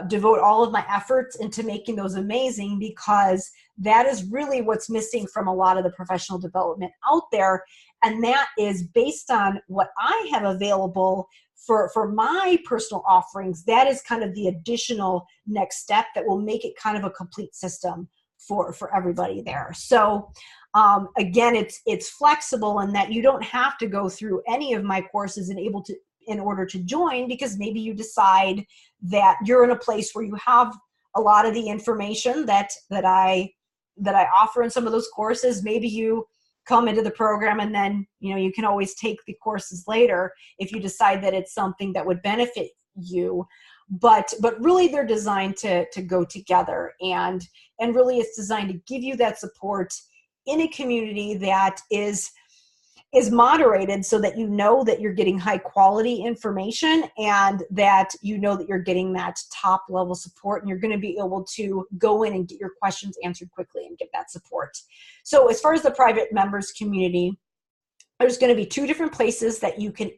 devote all of my efforts into making those amazing, because that is really what's missing from a lot of the professional development out there. And that is based on what I have available for my personal offerings. That is kind of the additional next step that will make it kind of a complete system for everybody there. So again, it's flexible in that you don't have to go through any of my courses in order to join, because maybe you decide that you're in a place where you have a lot of the information that I offer in some of those courses. Maybe you come into the program and then, you can always take the courses later if you decide that it's something that would benefit you. But really they're designed to go together, and really it's designed to give you that support in a community that is moderated, so that you know that you're getting high quality information, and that you know that you're getting that top level support, and you're going to be able to go in and get your questions answered quickly and get that support. So as far as the private members community, there's going to be 2 different places that you can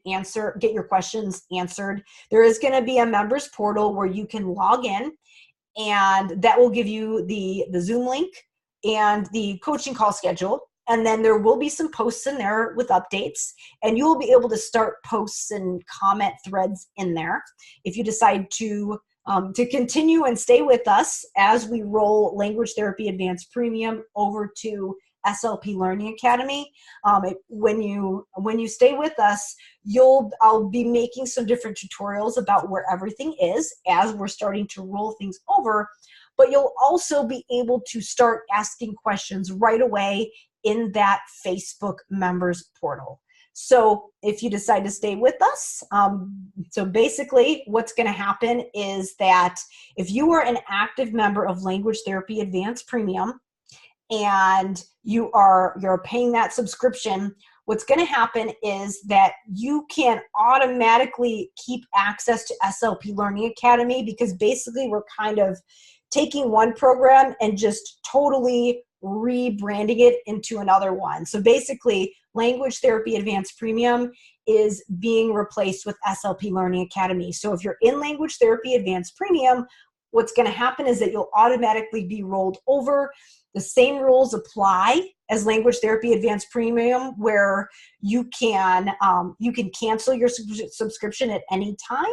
get your questions answered. There is going to be a members portal where you can log in, and that will give you the Zoom link and the coaching call schedule. And then there will be some posts in there with updates, and you will be able to start posts and comment threads in there. If you decide to continue and stay with us as we roll Language Therapy Advanced Premium over to SLP Learning Academy, when you stay with us, I'll be making some different tutorials about where everything is as we're starting to roll things over. But you'll also be able to start asking questions right away in that Facebook members portal. So if you decide to stay with us, so basically what's going to happen is that if you are an active member of Language Therapy Advanced Premium and you're paying that subscription, what's going to happen is that you can automatically keep access to SLP Learning Academy, because basically we're kind of taking one program and just totally rebranding it into another one. So basically, Language Therapy Advanced Premium is being replaced with SLP Learning Academy. So if you're in Language Therapy Advanced Premium, what's going to happen is that you'll automatically be rolled over. The same rules apply as Language Therapy Advanced Premium, where you can cancel your subscription at any time,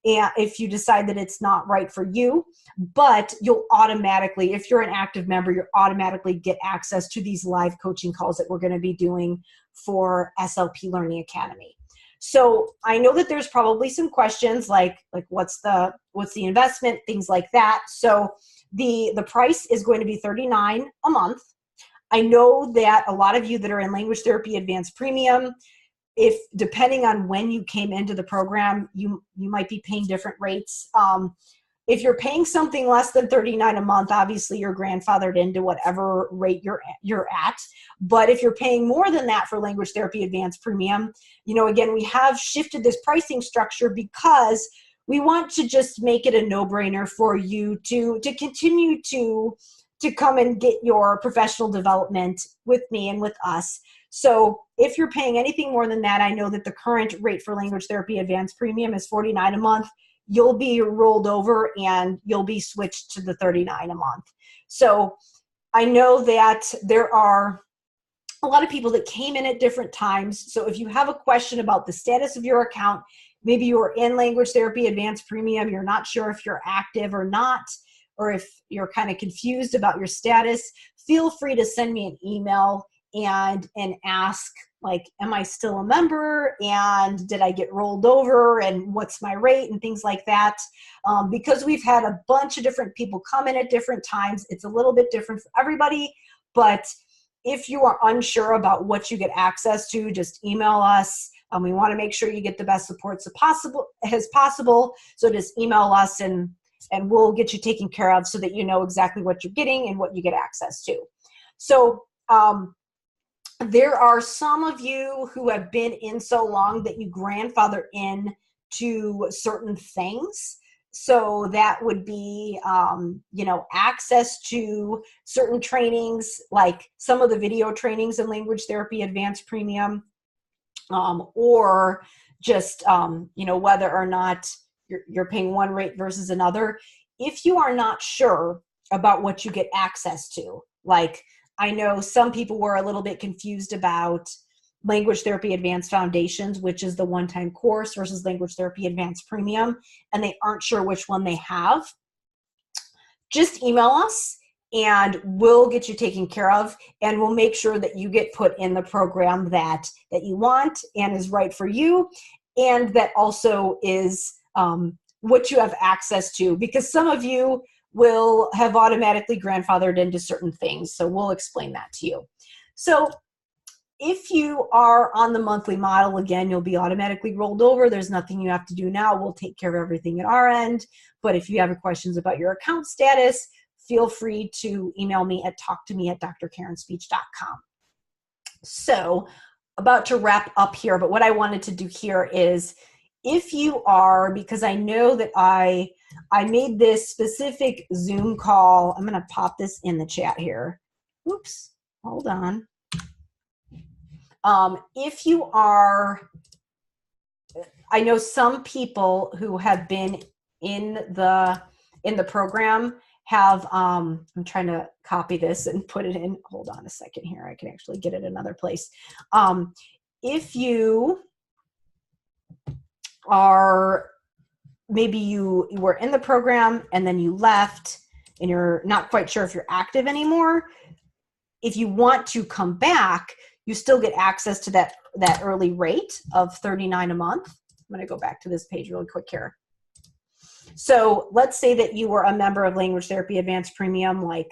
and if you decide that it's not right for you. But you'll automatically, if you're an active member, you'll automatically get access to these live coaching calls that we're going to be doing for SLP Learning Academy. So I know that there's probably some questions like what's the investment, things like that. So the price is going to be $39 a month. I know that a lot of you that are in Language Therapy Advanced Premium, if depending on when you came into the program, you might be paying different rates. If you're paying something less than $39 a month, obviously you're grandfathered into whatever rate you're at. But if you're paying more than that for Language Therapy Advanced Premium, again, we have shifted this pricing structure because we want to just make it a no-brainer for you to continue to come and get your professional development with me and with us. So if you're paying anything more than that, I know that the current rate for Language Therapy Advanced Premium is $49 a month. You'll be rolled over and you'll be switched to the $39 a month. So I know that there are a lot of people that came in at different times. So if you have a question about the status of your account, maybe you are in Language Therapy Advanced Premium, you're not sure if you're active or not, or if you're kind of confused about your status, feel free to send me an email and ask, like, am I still a member, and did I get rolled over, and what's my rate, and things like that. Because we've had a bunch of different people come in at different times, it's a little bit different for everybody. But if you are unsure about what you get access to, just email us. We want to make sure you get the best support as possible. So just email us and we'll get you taken care of so that you know exactly what you're getting and what you get access to. So there are some of you who have been in so long that you grandfather in to certain things. So that would be, access to certain trainings, like some of the video trainings in Language Therapy Advanced Premium, or just, whether or not you're paying one rate versus another. If you are not sure about what you get access to, like, I know some people were a little bit confused about Language Therapy Advanced Foundations, which is the one-time course, versus Language Therapy Advanced Premium, and they aren't sure which one they have. Just email us and we'll get you taken care of, and we'll make sure that you get put in the program that you want and is right for you, and that also is what you have access to, because some of you will have automatically grandfathered into certain things. So we'll explain that to you. So if you are on the monthly model, again, you'll be automatically rolled over. There's nothing you have to do now. We'll take care of everything at our end. But if you have questions about your account status, feel free to email me at talktome@drkarenspeech.com. So about to wrap up here, but what I wanted to do here is, if you are, because I know that I made this specific Zoom call. I'm going to pop this in the chat here. Oops, hold on. If you are, I know some people who have been in the program have, I'm trying to copy this and put it in. Hold on a second here. I can actually get it another place. If you are, maybe you were in the program and then you left and you're not quite sure if you're active anymore, if you want to come back, you still get access to that early rate of $39 a month. I'm going to go back to this page really quick here. So let's say that you were a member of Language Therapy Advanced Premium like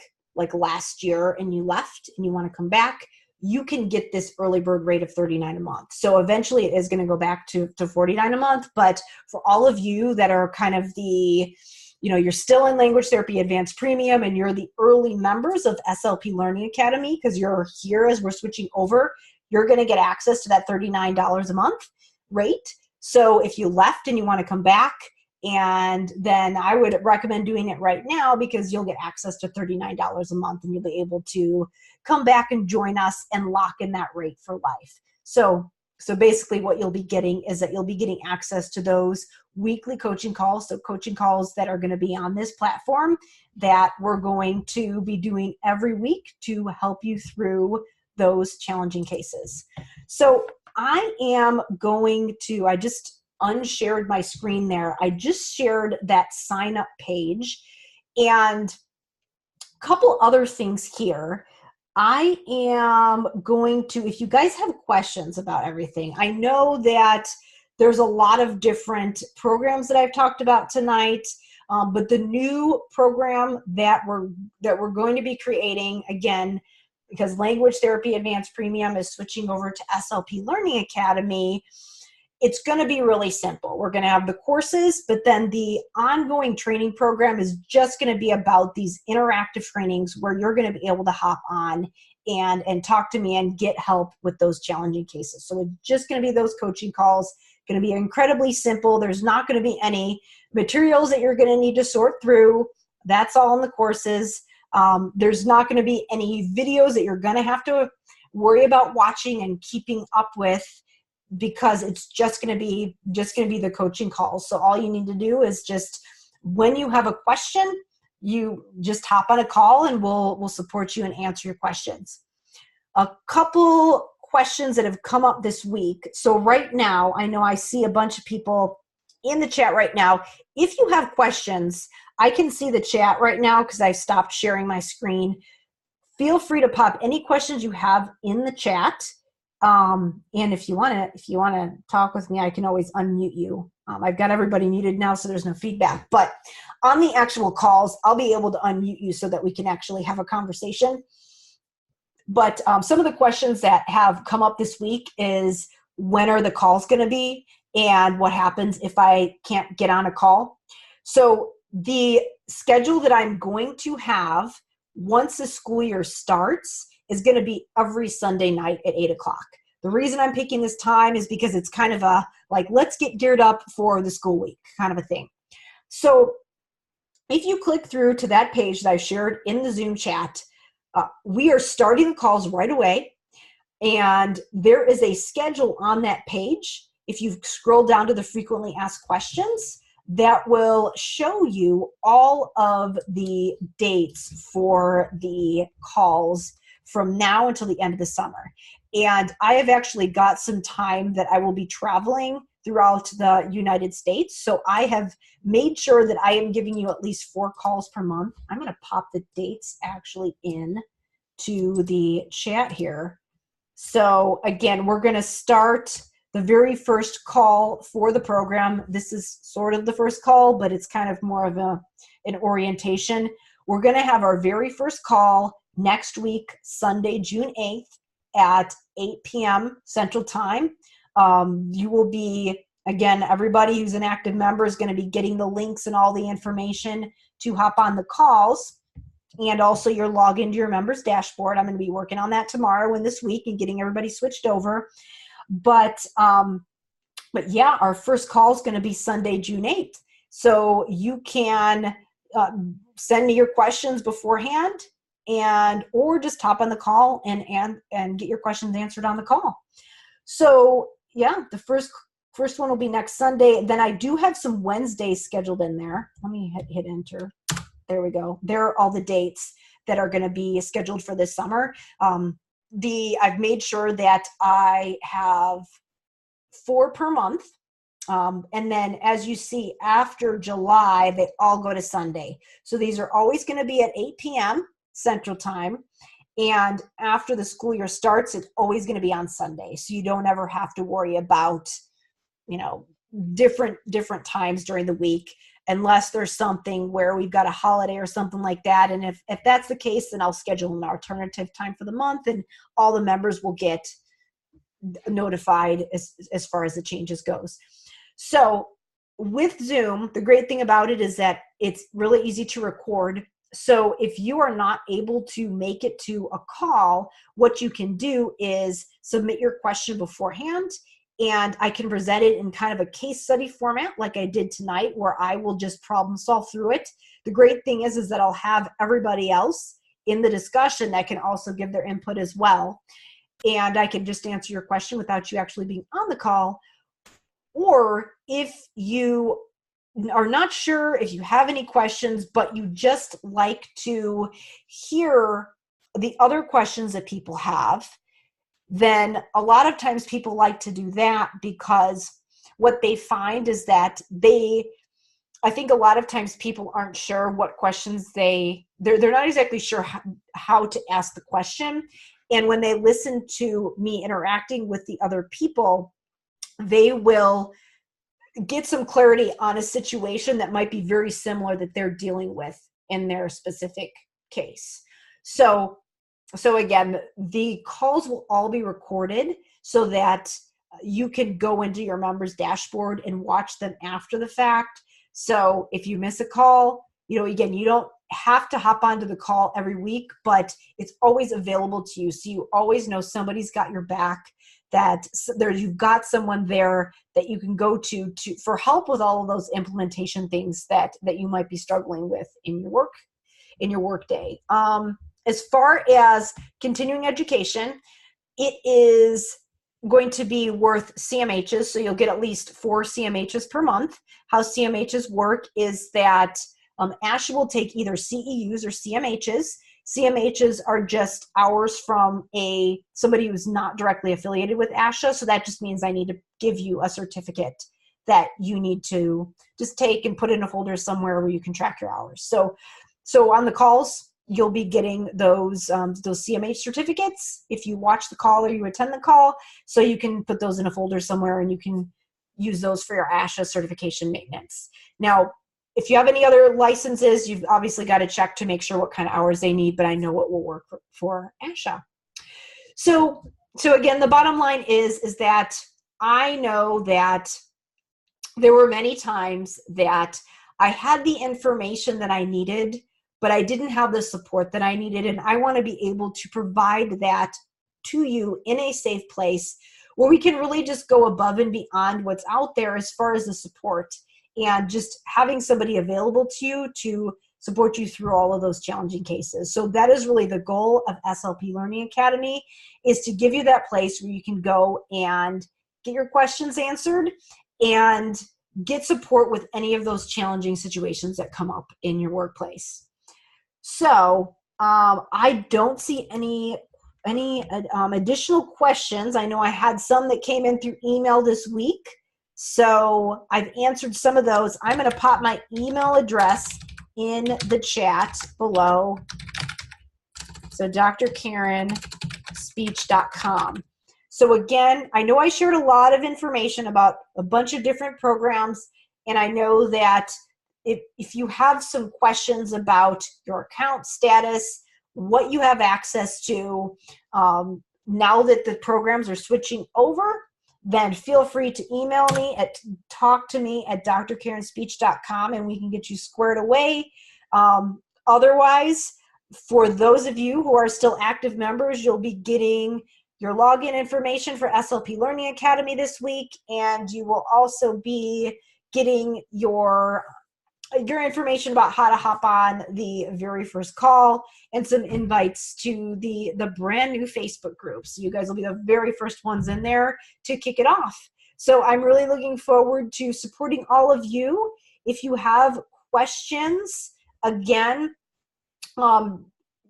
last year, and you left and you want to come back. You can get this early bird rate of $39 a month. So eventually it is going to go back to $49 a month. But for all of you that are kind of the, you're still in Language Therapy Advanced Premium and you're the early members of SLP Learning Academy, because you're here as we're switching over, you're going to get access to that $39 a month rate. So if you left and you want to come back, and then I would recommend doing it right now, because you'll get access to $39 a month and you'll be able to come back and join us and lock in that rate for life. So basically what you'll be getting is that you'll be getting access to those weekly coaching calls. So coaching calls that are going to be on this platform that we're going to be doing every week to help you through those challenging cases. So I am going to, I just unshared my screen there. I just shared that sign up page, and a couple other things here. I am going to, if you guys have questions about everything, I know that there's a lot of different programs that I've talked about tonight, but the new program that we're going to be creating, again, because Language Therapy Advanced Premium is switching over to SLP Learning Academy, it's going to be really simple. We're going to have the courses, but then the ongoing training program is just going to be about these interactive trainings where you're going to be able to hop on and talk to me and get help with those challenging cases. So it's just going to be those coaching calls, going to be incredibly simple. There's not going to be any materials that you're going to need to sort through. That's all in the courses. There's not going to be any videos that you're going to have to worry about watching and keeping up with, because it's just going to be the coaching calls. So all you need to do is just, when you have a question, you just hop on a call and we'll support you and answer your questions. A couple questions that have come up this week. So right now, I know I see a bunch of people in the chat right now. If you have questions, I can see the chat right now because I've stopped sharing my screen. Feel free to pop any questions you have in the chat. And if you want to talk with me, I can always unmute you. I've got everybody muted now, so there's no feedback. But on the actual calls, I'll be able to unmute you so that we can actually have a conversation. But some of the questions that have come up this week is, when are the calls going to be, and what happens if I can't get on a call? So the schedule that I'm going to have once the school year starts is going to be every Sunday night at 8 o'clock. The reason I'm picking this time is because it's kind of a, like, let's get geared up for the school week kind of a thing. So if you click through to that page that I shared in the Zoom chat, we are starting the calls right away. And there is a schedule on that page. If you scroll down to the frequently asked questions, that will show you all of the dates for the calls from now until the end of the summer. And I have actually got some time that I will be traveling throughout the United States. So I have made sure that I am giving you at least 4 calls per month. I'm going to pop the dates actually in to the chat here. So again, we're going to start the very first call for the program. This is sort of the first call, but it's kind of more of an orientation. We're going to have our very first call next week, Sunday, June 8th at 8 p.m. Central Time. You will be, again, everybody who's an active member is going to be getting the links and all the information to hop on the calls, and also your login to your members dashboard. I'm going to be working on that tomorrow and this week and getting everybody switched over. But yeah, our first call is going to be Sunday, June 8th. So you can send me your questions beforehand, or just hop on the call and get your questions answered on the call. So yeah, the first one will be next Sunday. Then I do have some Wednesdays scheduled in there. Let me hit enter. There we go. There are all the dates that are going to be scheduled for this summer. I've made sure that I have 4 per month. And then as you see, after July, they all go to Sunday. So these are always going to be at 8 p.m. Central Time. And after the school year starts, it's always going to be on Sunday. So you don't ever have to worry about, different times during the week, unless there's something where we've got a holiday or something like that. And if that's the case, then I'll schedule an alternative time for the month, and all the members will get notified as far as the changes goes. So with Zoom, the great thing about it is that it's really easy to record. So if you are not able to make it to a call, what you can do is submit your question beforehand, and I can present it in kind of a case study format like I did tonight, where I will just problem solve through it. The great thing is that I'll have everybody else in the discussion that can also give their input as well. And I can just answer your question without you actually being on the call. Or if you are not sure, if you have any questions, but you just like to hear the other questions that people have, then a lot of times people like to do that, because what they find is that I think a lot of times people aren't sure what questions they're not exactly sure how to ask the question. And when they listen to me interacting with the other people, they will get some clarity on a situation that might be very similar that they're dealing with in their specific case. So again, the calls will all be recorded so that you can go into your members' dashboard and watch them after the fact. So if you miss a call, again, you don't have to hop onto the call every week, but it's always available to you. So you always know somebody's got your back, that you've got someone there that you can go to for help with all of those implementation things that you might be struggling with in your work day. As far as continuing education, it is going to be worth CMHs, so you'll get at least 4 CMHs per month. How CMHs work is that ASHA will take either CEUs or CMHs. CMHs are just hours from somebody who's not directly affiliated with ASHA, so that just means I need to give you a certificate that you need to just take and put in a folder somewhere where you can track your hours. So on the calls, you'll be getting those CMH certificates if you watch the call or you attend the call, so you can put those in a folder somewhere and you can use those for your ASHA certification maintenance. Now, if you have any other licenses, you've obviously got to check to make sure what kind of hours they need, but I know what will work for ASHA. So again, the bottom line is that I know that there were many times that I had the information that I needed, but I didn't have the support that I needed, and I want to be able to provide that to you in a safe place where we can really just go above and beyond what's out there as far as the support, and just having somebody available to you to support you through all of those challenging cases. So that is really the goal of SLP Learning Academy, is to give you that place where you can go and get your questions answered and get support with any of those challenging situations that come up in your workplace. So I don't see any additional questions. I know I had some that came in through email this week, so I've answered some of those. I'm going to pop my email address in the chat below. So drkarenspeech.com. So again, I know I shared a lot of information about a bunch of different programs, and I know that if you have some questions about your account status, what you have access to, now that the programs are switching over, then feel free to email me at talktome@drkarenspeech.com, and we can get you squared away. Otherwise, for those of you who are still active members, you'll be getting your login information for SLP Learning Academy this week, and you will also be getting your information about how to hop on the very first call and some invites to the brand new Facebook group. So you guys will be the very first ones in there to kick it off. So I'm really looking forward to supporting all of you. If you have questions, again,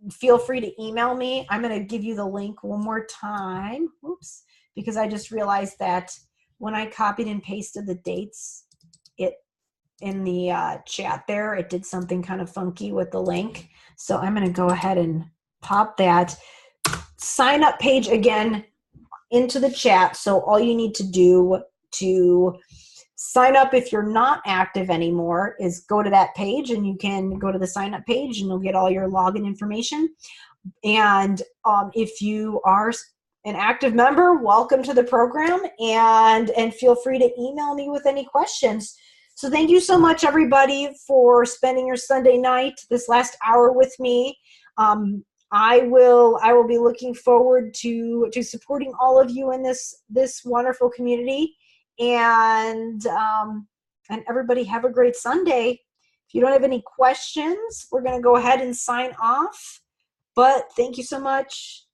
feel free to email me. I'm going to give you the link one more time. Oops, because I just realized that when I copied and pasted the dates, in the chat there, it did something kind of funky with the link. So I'm going to go ahead and pop that sign up page again into the chat. So all you need to do to sign up, if you're not active anymore, is go to that page, and you can go to the sign up page and you'll get all your login information. And if you are an active member, welcome to the program, and feel free to email me with any questions. So thank you so much, everybody, for spending your Sunday night, this last hour with me. I will be looking forward to supporting all of you in this wonderful community. And everybody have a great Sunday. If you don't have any questions, we're going to go ahead and sign off. But thank you so much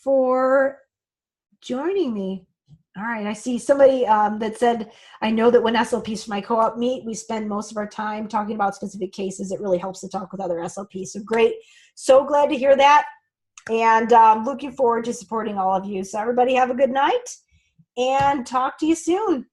for joining me. All right, I see somebody that said, I know that when SLPs from my co-op meet, we spend most of our time talking about specific cases. It really helps to talk with other SLPs. So great. So glad to hear that. And looking forward to supporting all of you. So everybody have a good night and talk to you soon.